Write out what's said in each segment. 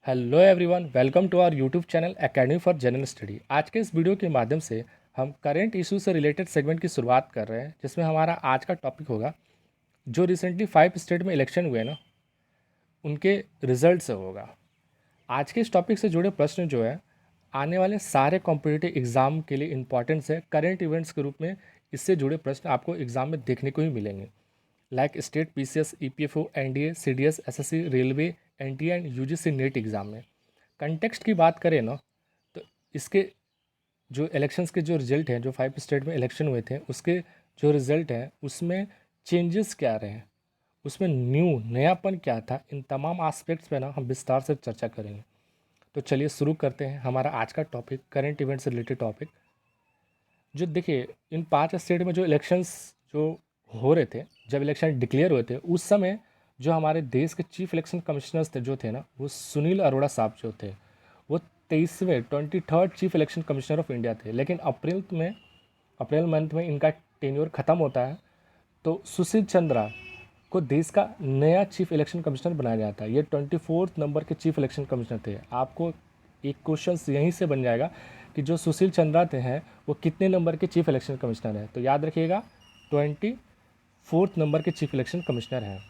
Hello everyone, welcome to our YouTube channel academy for general study. आज के इस video के माध्यम से हम करेंट इशू से रिलेटेड सेगमेंट की शुरुआत कर रहे हैं, जिसमें हमारा आज का टॉपिक होगा जो रिसेंटली 5 स्टेट में इलेक्शन हुए ना, उनके रिजल्ट से होगा। आज के इस टॉपिक से जुड़े प्रश्न जो है आने वाले सारे कॉम्पिटिटिव एग्ज़ाम के लिए इम्पॉर्टेंस है। करेंट इवेंट्स के रूप में इससे जुड़े प्रश्न आपको एग्ज़ाम में देखने को ही मिलेंगे, like state PCS, EPFO, NDA, CDS, SSC, railway, NTA and UGC net exam में। कंटेक्स्ट की बात करें ना, तो इसके जो इलेक्शंस के जो रिजल्ट हैं, जो 5 स्टेट में इलेक्शन हुए थे, उसके जो रिजल्ट हैं उसमें चेंजेस क्या रहे, उसमें नयापन क्या था, इन तमाम एस्पेक्ट्स पे ना हम विस्तार से चर्चा करेंगे। तो चलिए शुरू करते हैं हमारा आज का टॉपिक, करंट इवेंट से रिलेटेड टॉपिक। जो देखिए, इन 5 स्टेट में जो इलेक्शंस जो हो रहे थे, जब इलेक्शन डिक्लेयर हुए थे, उस समय जो हमारे देश के चीफ इलेक्शन कमिश्नर्स थे जो थे ना, वो सुनील अरोड़ा साहब जो थे, वो 23rd chief election commissioner of India थे। लेकिन अप्रैल मंथ में इनका टेन्योर ख़त्म होता है, तो सुशील चंद्रा को देश का नया चीफ इलेक्शन कमिश्नर बनाया जाता है। ये 24 नंबर के चीफ इलेक्शन कमिश्नर थे। आपको एक क्वेश्चन यहीं से बन जाएगा कि जो सुशील चंद्रा थे हैं वो कितने नंबर के चीफ इलेक्शन कमिश्नर हैं। तो याद रखिएगा 24 नंबर के चीफ इलेक्शन कमिश्नर हैं।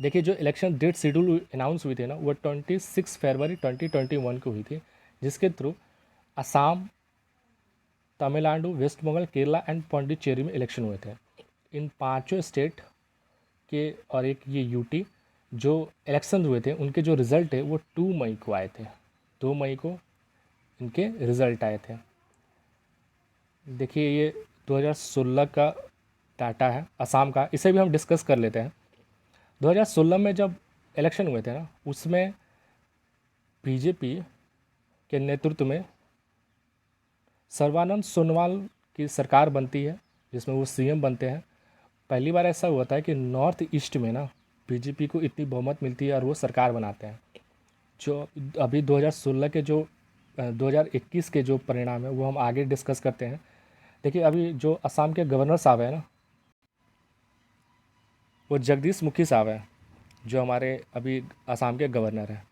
देखिए, जो इलेक्शन डेट शेड्यूल अनाउंस हुई थी ना, वो 26 फरवरी 2021 को हुई थी, जिसके थ्रू असम, तमिलनाडु, वेस्ट बंगाल, केरला एंड पौंडीचेरी में इलेक्शन हुए थे। इन पांचों स्टेट के और एक ये यूटी जो इलेक्शन हुए थे, उनके जो रिज़ल्ट है वो 2 मई को आए थे। 2 मई को इनके रिज़ल्ट आए थे। देखिए, ये 2016 का डाटा है असम का, इसे भी हम डिस्कस कर लेते हैं। 2016 में जब इलेक्शन हुए थे ना, उसमें बीजेपी के नेतृत्व में सर्बानंद सोनोवाल की सरकार बनती है, जिसमें वो सीएम बनते हैं। पहली बार ऐसा हुआ था कि नॉर्थ ईस्ट में ना बीजेपी को इतनी बहुमत मिलती है और वो सरकार बनाते हैं। जो अभी 2016 के जो 2021 के जो परिणाम है वो हम आगे डिस्कस करते हैं। देखिए, अभी जो असम के गवर्नर साहब हैं ना, वो जगदीश मुखी साहब हैं, जो हमारे अभी असम के गवर्नर हैं।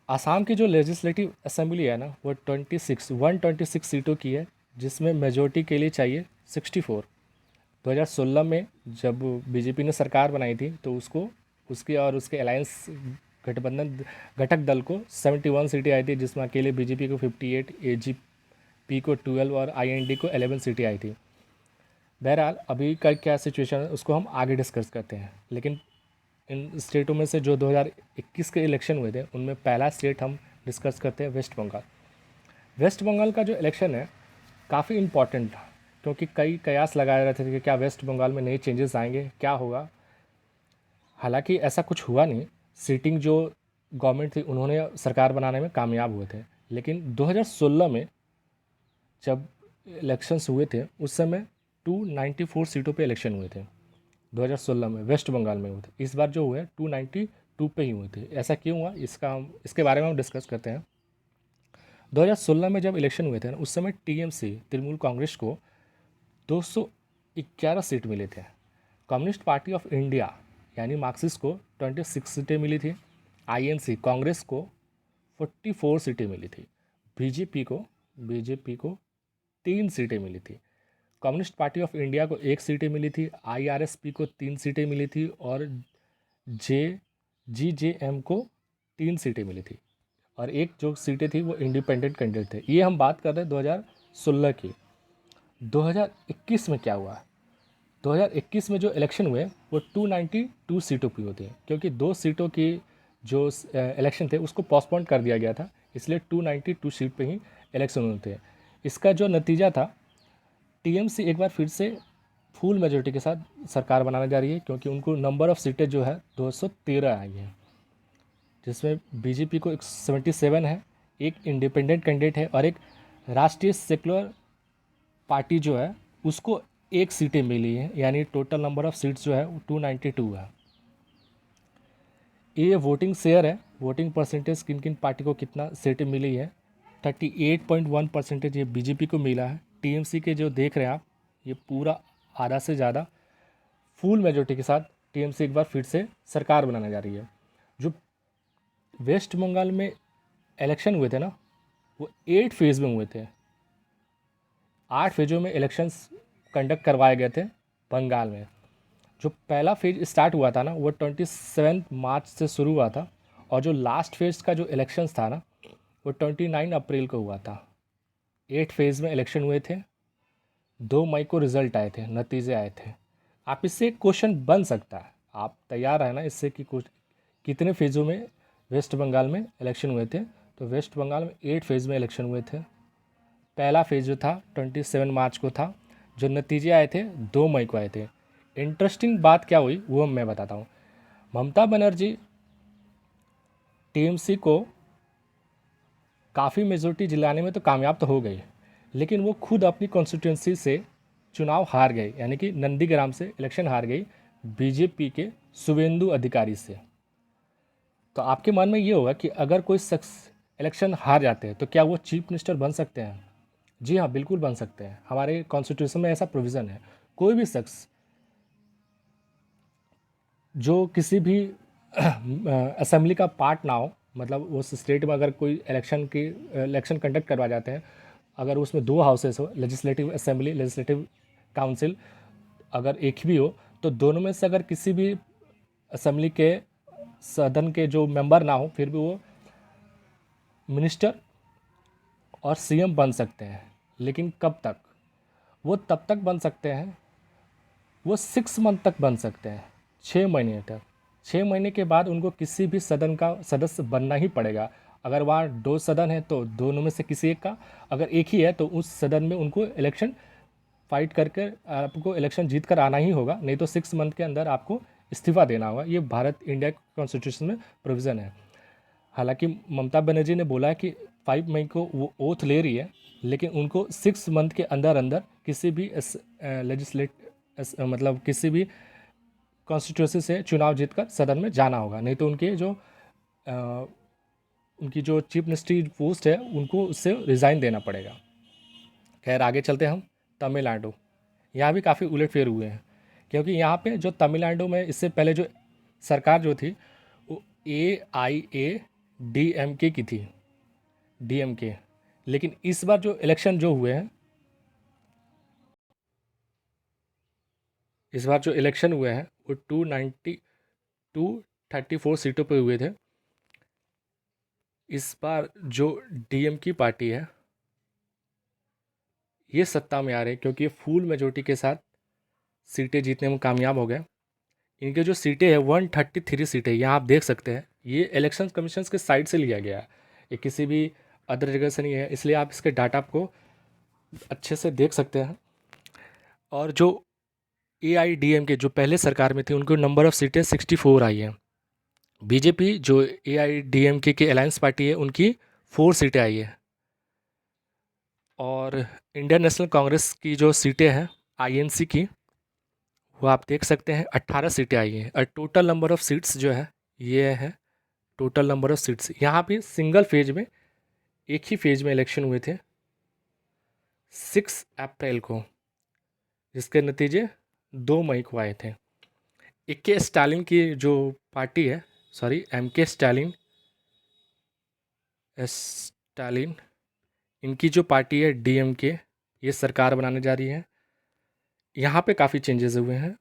असम की जो लेजिस्लेटिव असेंबली है ना, वो 126 सीटों की है, जिसमें मेजोरिटी के लिए चाहिए 64। 2016 में जब बीजेपी ने सरकार बनाई थी, तो उसको उसके और उसके अलायंस गठबंधन घटक दल को 71 सीटें आई थी, जिसमें अकेले बीजेपी को 58, एजीपी को 12 और आईएनडी को 11 सीटें आई थी। बहरहाल अभी का क्या सिचुएशन है उसको हम आगे डिस्कस करते हैं। लेकिन इन स्टेटों में से जो 2021 के इलेक्शन हुए थे, उनमें पहला स्टेट हम डिस्कस करते हैं वेस्ट बंगाल। वेस्ट बंगाल का जो इलेक्शन है काफ़ी इम्पॉर्टेंट था, क्योंकि कई कयास लगाए रहे थे कि क्या वेस्ट बंगाल में नए चेंजेस आएंगे, क्या होगा। हालांकि ऐसा कुछ हुआ नहीं। सीटिंग जो गवर्नमेंट थी, उन्होंने सरकार बनाने में कामयाब हुए थे। लेकिन 2016 में जब इलेक्शंस हुए थे, उस समय 294 सीटों पे इलेक्शन हुए थे। 2016 में वेस्ट बंगाल में हुए थे। इस बार जो हुए 292 पे ही हुए थे। ऐसा क्यों हुआ, इसके बारे में हम डिस्कस करते हैं। 2016 में जब इलेक्शन हुए थे ना, उस समय टीएमसी तृणमूल कांग्रेस को 211 सीट मिले थे। कम्युनिस्ट पार्टी ऑफ इंडिया यानी मार्क्सिस्ट को 26 सीटें मिली थी। आईएनसी कांग्रेस को 44 सीटें मिली थी। बीजेपी को 3 सीटें मिली थी। कम्युनिस्ट पार्टी ऑफ इंडिया को 1 सीटें मिली थी। आईआरएसपी को 3 सीटें मिली थी और जे जीजेएम को 3 सीटें मिली थी। और एक जो सीटें थी वो इंडिपेंडेंट कैंडिडेट थे। ये हम बात कर रहे हैं 2016 की। 2021 में क्या हुआ? 2021 में जो इलेक्शन हुए वो 292 सीटों की होती है, क्योंकि 2 सीटों की जो इलेक्शन थे उसको पोस्टपोन कर दिया गया था, इसलिए 292 सीट पे ही इलेक्शन होते हैं। इसका जो नतीजा था, टीएमसी एक बार फिर से फुल मेजोरिटी के साथ सरकार बनाने जा रही है, क्योंकि उनको नंबर ऑफ़ सीटें जो है 213 आई है, जिसमें बीजेपी को 77 है, एक इंडिपेंडेंट कैंडिडेट है और एक राष्ट्रीय सेकुलर पार्टी जो है उसको 1 सीटें मिली हैं। यानी टोटल नंबर ऑफ़ सीट्स जो है वो 292 है। ये वोटिंग शेयर है, वोटिंग परसेंटेज किन किन पार्टी को कितना सीटें मिली है। 38.1% ये बीजेपी को मिला है। टीएमसी के जो देख रहे हैं आप, ये पूरा आधा से ज़्यादा फुल मेजोरिटी के साथ टीएमसी एक बार फिर से सरकार बनाने जा रही है। जो वेस्ट बंगाल में इलेक्शन हुए थे ना, वो 8 फेज़ में हुए थे। 8 फेज़ों में इलेक्शंस कंडक्ट करवाए गए थे बंगाल में। जो पहला फेज स्टार्ट हुआ था ना, वो 27 मार्च से शुरू हुआ था, और जो लास्ट फेज का जो इलेक्शंस था ना, वो 29 अप्रैल को हुआ था। 8 फेज़ में इलेक्शन हुए थे। 2 मई को रिजल्ट आए थे, नतीजे आए थे। आप इससे एक क्वेश्चन बन सकता है, आप तैयार है ना इससे कि कुछ कितने फेज़ों में वेस्ट बंगाल में इलेक्शन हुए थे? तो वेस्ट बंगाल में 8 फेज़ में इलेक्शन हुए थे। पहला फेज़ जो था 27 मार्च को था, जो नतीजे आए थे 2 मई को आए थे। इंटरेस्टिंग बात क्या हुई वो मैं बताता हूँ। ममता बनर्जी टीएमसी को काफ़ी मेजोरिटी दिलाने में तो कामयाब तो हो गई, लेकिन वो खुद अपनी कॉन्स्टिट्यूंसी से चुनाव हार गए, यानी कि नंदीग्राम से इलेक्शन हार गई बीजेपी के शुवेंदु अधिकारी से। तो आपके मन में ये होगा कि अगर कोई शख्स इलेक्शन हार जाते हैं तो क्या वो चीफ मिनिस्टर बन सकते हैं? जी हाँ, बिल्कुल बन सकते हैं। हमारे कॉन्स्टिट्यूशन में ऐसा प्रोविज़न है। कोई भी शख्स जो किसी भी असेंबली का पार्ट ना हो, मतलब उस स्टेट में अगर कोई इलेक्शन कंडक्ट करवा जाते हैं, अगर उसमें 2 हाउसेस हो, लेजिस्लेटिव असेंबली, लेजिस्लेटिव काउंसिल, अगर एक भी हो, तो दोनों में से अगर किसी भी असेंबली के सदन के जो मेंबर ना हो, फिर भी वो मिनिस्टर और सीएम बन सकते हैं। लेकिन कब तक? वो तब तक बन सकते हैं, वो 6 मंथ तक बन सकते हैं, 6 महीने तक। 6 महीने के बाद उनको किसी भी सदन का सदस्य बनना ही पड़ेगा। अगर वहाँ 2 सदन है तो दोनों में से किसी एक का, अगर एक ही है तो उस सदन में उनको इलेक्शन फाइट करके आपको इलेक्शन जीत कर आना ही होगा, नहीं तो 6 मंथ के अंदर आपको इस्तीफा देना होगा। ये भारत इंडिया कॉन्स्टिट्यूशन में प्रोविज़न है। हालांकि ममता बनर्जी ने बोला है कि 5 मई को वो ओथ ले रही है, लेकिन उनको 6 मंथ के अंदर अंदर किसी भी मतलब किसी भी कॉन्स्टिट्यूंसी से चुनाव जीतकर सदन में जाना होगा, नहीं तो अ, उनकी जो चीफ मिनिस्ट्री पोस्ट है उनको उससे रिज़ाइन देना पड़ेगा। खैर आगे चलते हैं हम। तमिलनाडु, यहाँ भी काफ़ी उलटफेर हुए हैं, क्योंकि यहाँ पे जो तमिलनाडु में इससे पहले जो सरकार जो थी वो AIADMK की थी, DMK। लेकिन इस बार जो इलेक्शन जो हुए हैं, इस बार जो इलेक्शन हुए हैं वो 234 सीटों पे हुए थे। इस बार जो डीएम की पार्टी है ये सत्ता में आ रही है, क्योंकि ये फुल मेजोरिटी के साथ सीटें जीतने में कामयाब हो गए। इनके जो सीटें हैं 133 सीटें, यहाँ आप देख सकते हैं, ये इलेक्शन कमीशन के साइड से लिया गया है, ये किसी भी अदर जगह से नहीं है, इसलिए आप इसके डाटा को अच्छे से देख सकते हैं। और जो AIDMK जो पहले सरकार में थी, उनको नंबर ऑफ़ सीटें 64 आई हैं। बीजेपी जो AIDMK के अलायंस पार्टी है, उनकी 4 सीटें आई है। और इंडियन नेशनल कांग्रेस की जो सीटें हैं INC की, वो आप देख सकते हैं 18 सीटें आई हैं। और टोटल नंबर ऑफ़ सीट्स जो है ये है, टोटल नंबर ऑफ़ सीट्स। यहाँ भी सिंगल फेज में, एक ही फेज में इलेक्शन हुए थे 6 अप्रैल को, जिसके नतीजे 2 मई को आए थे। AK स्टालिन की जो पार्टी है, सॉरी MK स्टालिन, इनकी जो पार्टी है DMK, ये सरकार बनाने जा रही है। यहाँ पे काफ़ी चेंजेस हुए हैं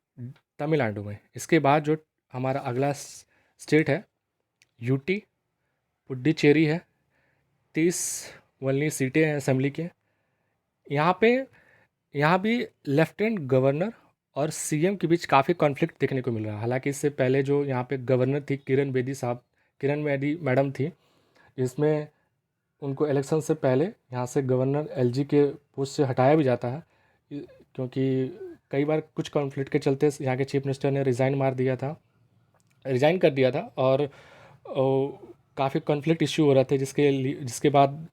तमिलनाडु में। इसके बाद जो हमारा अगला स्टेट है UT, पुडुचेरी है। 30 वनली सीटें हैं असेंबली के। यहाँ पे, यहाँ भी लेफ्टिनेंट गवर्नर और CM के बीच काफ़ी कॉन्फ्लिक्ट देखने को मिल रहा है। हालांकि इससे पहले जो यहाँ पे गवर्नर थी किरण बेदी मैडम थी, जिसमें उनको इलेक्शन से पहले यहाँ से गवर्नर LG के पोस्ट से हटाया भी जाता है, क्योंकि कई बार कुछ कॉन्फ्लिक्ट के चलते यहाँ के चीफ मिनिस्टर ने रिज़ाइन कर दिया था, और काफ़ी कॉन्फ्लिक्ट इश्यू हो रहे थे, जिसके बाद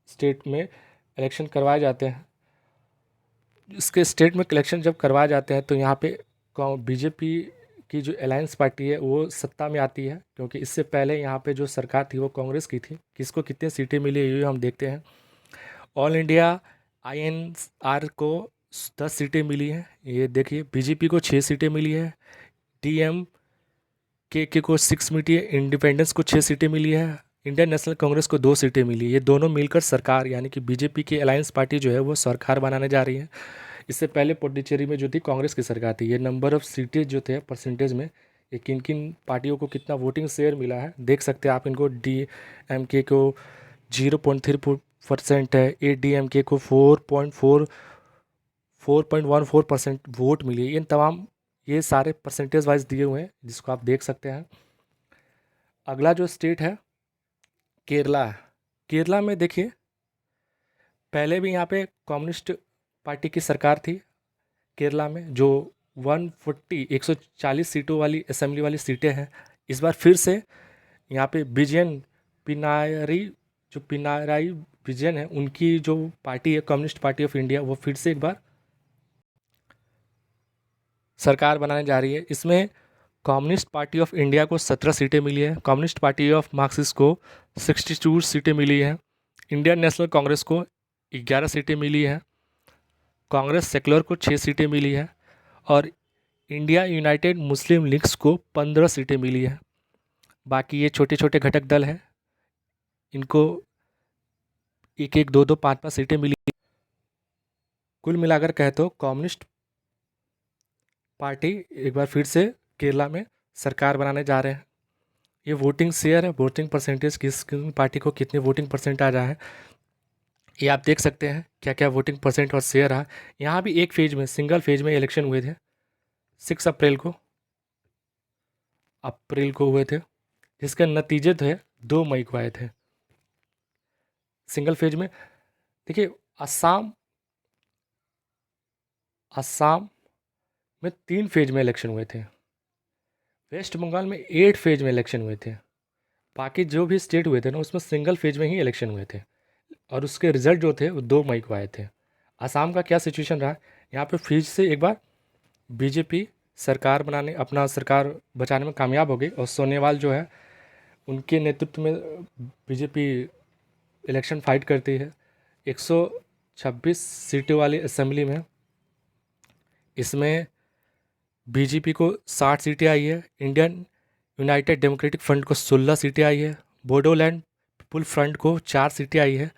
स्टेट में इलेक्शन करवाए जाते हैं। इसके स्टेट में इलेक्शन जब करवाए जाते हैं तो यहाँ पे बीजेपी की जो अलायंस पार्टी है वो सत्ता में आती है, क्योंकि इससे पहले यहाँ पे जो सरकार थी वो कांग्रेस की थी। किसको कितनी सीटें मिली ये हम देखते हैं। ऑल इंडिया INR को 10 सीटें मिली हैं, ये देखिए। बीजेपी को 6 सीटें मिली है। DM के को 6 मिली है, इंडिपेंडेंस को 6 सीटें मिली है, इंडियन नेशनल कांग्रेस को 2 सीटें मिली है। ये दोनों मिलकर सरकार यानी कि बीजेपी की अलायंस पार्टी जो है वो सरकार बनाने जा रही है। इससे पहले पुडुचेरी में जो थी कांग्रेस की सरकार थी। ये नंबर ऑफ़ सीटें जो थे परसेंटेज में, ये किन किन पार्टियों को कितना वोटिंग शेयर मिला है देख सकते हैं आप इनको। DMK को 0.3% है, ADMK को 4.14% वोट मिली है। इन तमाम ये सारे परसेंटेज वाइज दिए हुए हैं जिसको आप देख सकते हैं। अगला जो स्टेट है केरला। केरला में देखिए पहले भी यहाँ पे कम्युनिस्ट पार्टी की सरकार थी केरला में, जो 140 सीटों वाली असेंबली वाली सीटें हैं। इस बार फिर से यहाँ पे विजयन पिनायरी, जो पिनाराई विजयन है, उनकी जो पार्टी है कम्युनिस्ट पार्टी ऑफ इंडिया, वो फिर से एक बार सरकार बनाने जा रही है। इसमें कम्युनिस्ट पार्टी ऑफ इंडिया को 17 सीटें मिली है, कम्युनिस्ट पार्टी ऑफ मार्क्सिस्ट को 62 सीटें मिली हैं, इंडियन नेशनल कांग्रेस को 11 सीटें मिली हैं, कांग्रेस सेकुलर को 6 सीटें मिली है और इंडिया यूनाइटेड मुस्लिम लीग्स को 15 सीटें मिली है। बाकी ये छोटे छोटे घटक दल हैं, इनको एक एक दो दो पाँच पाँच सीटें मिली। कुल मिलाकर कहे तो कम्युनिस्ट पार्टी एक बार फिर से केरला में सरकार बनाने जा रहे हैं। ये वोटिंग शेयर है, वोटिंग परसेंटेज किस पार्टी को कितने वोटिंग परसेंट आ रहा है ये आप देख सकते हैं, क्या क्या वोटिंग परसेंट और शेयर रहा। यहाँ भी एक फेज में, सिंगल फेज में इलेक्शन हुए थे। 6 अप्रैल को हुए थे, जिसके नतीजे थे 2 मई को आए थे सिंगल फेज में। देखिए असम में 3 फेज में इलेक्शन हुए थे, वेस्ट बंगाल में 8 फेज में इलेक्शन हुए थे, बाकी जो भी स्टेट हुए थे ना उसमें सिंगल फेज में ही इलेक्शन हुए थे और उसके रिजल्ट जो थे वो 2 मई को आए थे। असम का क्या सिचुएशन रहा, यहाँ पे फिर से एक बार बीजेपी सरकार बनाने, अपना सरकार बचाने में कामयाब हो गई और सोनेवाल जो है उनके नेतृत्व में बीजेपी इलेक्शन फाइट करती है। 126 सीटों वाली असेंबली में इसमें बीजेपी को 60 सीटें आई है, इंडियन यूनाइटेड डेमोक्रेटिक फ्रंट को 16 सीटें आई है, बोडोलैंड पीपुल फ्रंट को 4 सीटें आई है,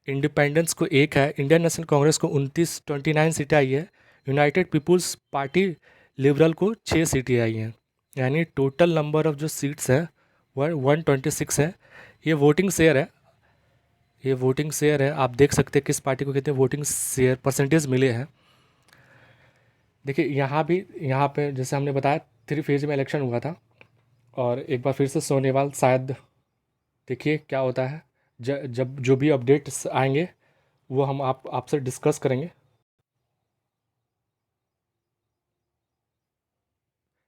इंडिपेंडेंस को 1 है, इंडियन नेशनल कांग्रेस को 29 सीटें आई है, यूनाइटेड पीपुल्स पार्टी लिबरल को 6 सीटें आई हैं। यानी टोटल नंबर ऑफ जो सीट्स है वह 126 है। ये वोटिंग शेयर है, ये वोटिंग शेयर है, आप देख सकते हैं किस पार्टी को कितने वोटिंग शेयर परसेंटेज मिले हैं। देखिए यहाँ भी, यहाँ पे जैसे हमने बताया 3 फेज में इलेक्शन हुआ था और एक बार फिर से सोनेवाल शायद, देखिए क्या होता है। जब जो भी अपडेट्स आएंगे वो हम आपसे डिस्कस करेंगे।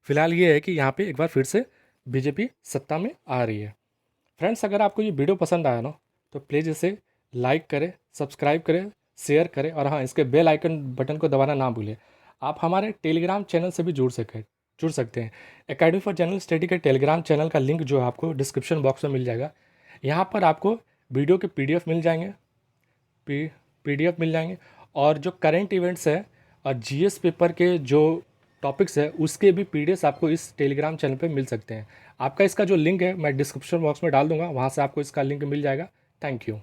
फिलहाल ये है कि यहाँ पे एक बार फिर से बीजेपी सत्ता में आ रही है। फ्रेंड्स, अगर आपको ये वीडियो पसंद आया ना तो प्लीज़ इसे लाइक करें, सब्सक्राइब करें, शेयर करें और हाँ, इसके बेल आइकन बटन को दबाना ना भूलें। आप हमारे टेलीग्राम चैनल से भी जुड़ सकते हैं। एकेडमी फॉर जनरल स्टडी के टेलीग्राम चैनल का लिंक जो है आपको डिस्क्रिप्शन बॉक्स में मिल जाएगा। यहाँ पर आपको वीडियो के PDF मिल जाएंगे, PDF मिल जाएंगे और जो करंट इवेंट्स है और GS पेपर के जो टॉपिक्स है उसके भी PDF आपको इस टेलीग्राम चैनल पे मिल सकते हैं। आपका इसका जो लिंक है मैं डिस्क्रिप्शन बॉक्स में डाल दूंगा, वहाँ से आपको इसका लिंक मिल जाएगा। Thank you.